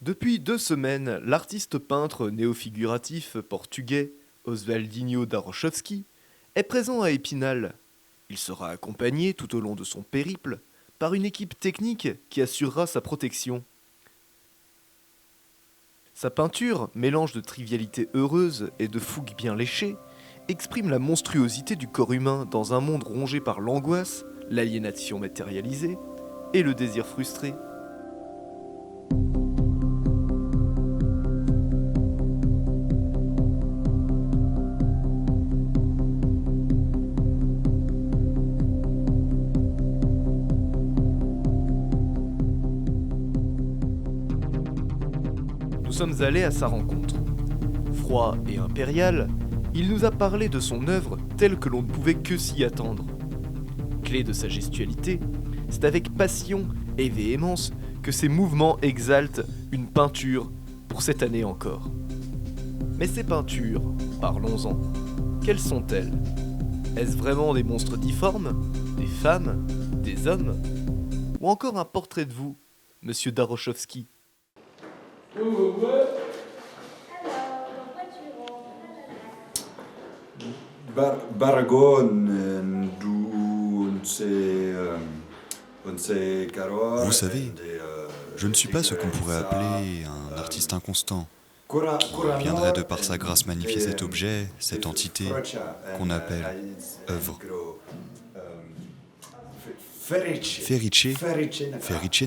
Depuis 2 semaines, l'artiste peintre néo-figuratif portugais Oswaldinho Darochowski est présent à Épinal. Il sera accompagné tout au long de son périple par une équipe technique qui assurera sa protection. Sa peinture, mélange de trivialité heureuse et de fougue bien léchée, exprime la monstruosité du corps humain dans un monde rongé par l'angoisse, l'aliénation matérialisée et le désir frustré. Nous sommes allés à sa rencontre. Froid et impérial, il nous a parlé de son œuvre telle que l'on ne pouvait que s'y attendre. Clé de sa gestualité, c'est avec passion et véhémence que ses mouvements exaltent une peinture pour cette année encore. Mais ces peintures, parlons-en, quelles sont-elles? Est-ce vraiment des monstres difformes? Des femmes? Des hommes? Ou encore un portrait de vous, monsieur Darochowski? Vous savez, je ne suis pas ce qu'on pourrait appeler un artiste inconstant, qui viendrait de par sa grâce magnifier cet objet, cette entité qu'on appelle œuvre. Ferice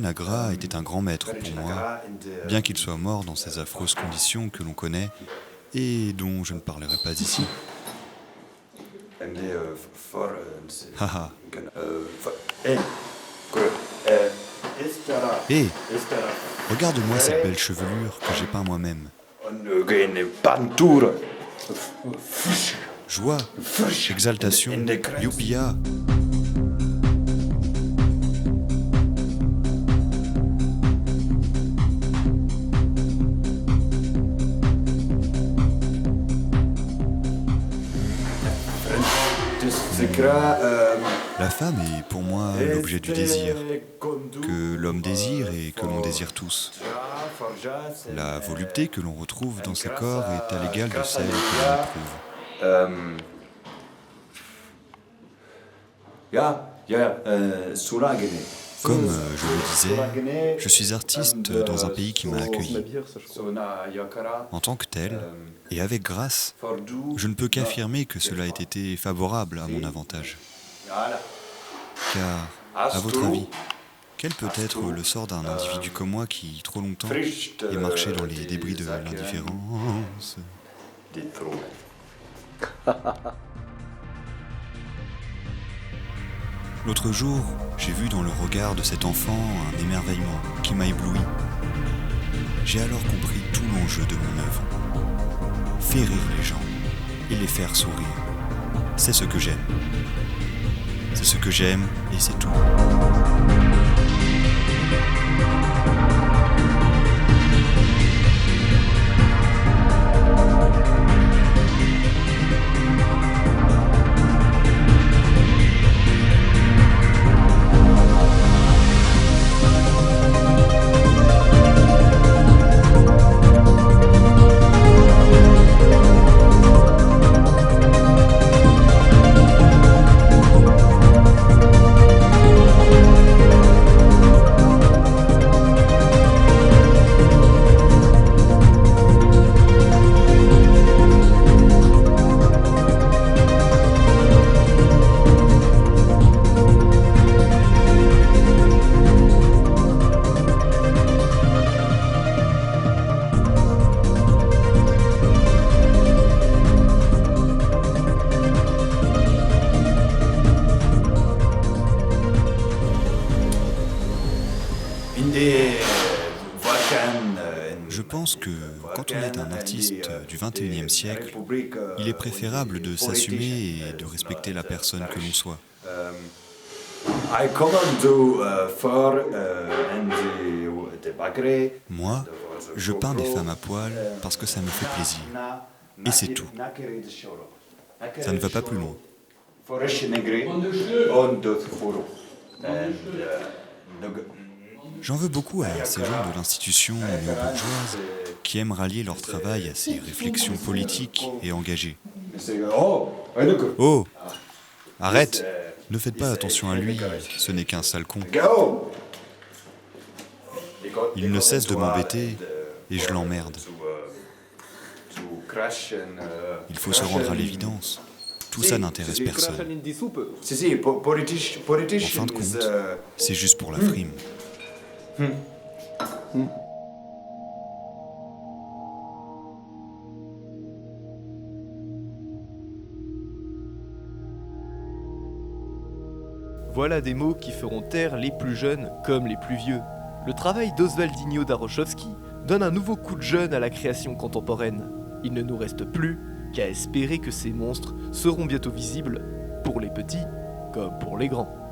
Nagra était un grand maître pour moi, bien qu'il soit mort dans ces affreuses conditions que l'on connaît et dont je ne parlerai pas ici. Haha. Hé, regarde-moi cette belle chevelure que j'ai peint moi-même. Joie, exaltation, youpia. La femme est pour moi l'objet du désir, que l'homme désire et que l'on désire tous. La volupté que l'on retrouve dans ces corps est à l'égal de celle que l'on éprouve. Comme je le disais, je suis artiste dans un pays qui m'a accueilli. En tant que tel, et avec grâce, je ne peux qu'affirmer que cela ait été favorable à mon avantage. Car, à votre avis, quel peut être le sort d'un individu comme moi qui, trop longtemps, est marché dans les débris de l'indifférence? L'autre jour, j'ai vu dans le regard de cet enfant un émerveillement qui m'a ébloui. J'ai alors compris tout l'enjeu de mon œuvre. Faire rire les gens et les faire sourire. C'est ce que j'aime. C'est ce que j'aime et c'est tout. Je pense que quand on est un artiste du XXIe siècle, il est préférable de s'assumer et de respecter la personne que l'on soit. Moi, je peins des femmes à poil parce que ça me fait plaisir. Et c'est tout. Ça ne va pas plus loin. J'en veux beaucoup à ces gens de l'institution néo-bourgeoise qui aiment rallier leur travail à ces réflexions politiques et engagées. Oh, arrête! Ne faites pas attention à lui, ce n'est qu'un sale con. Il ne cesse de m'embêter et je l'emmerde. Il faut se rendre à l'évidence. Tout ça n'intéresse personne. En fin de compte, c'est juste pour la frime. Voilà des mots qui feront taire les plus jeunes comme les plus vieux. Le travail d'Oswaldinho Darochowski donne un nouveau coup de jeune à la création contemporaine. Il ne nous reste plus qu'à espérer que ces monstres seront bientôt visibles, pour les petits comme pour les grands.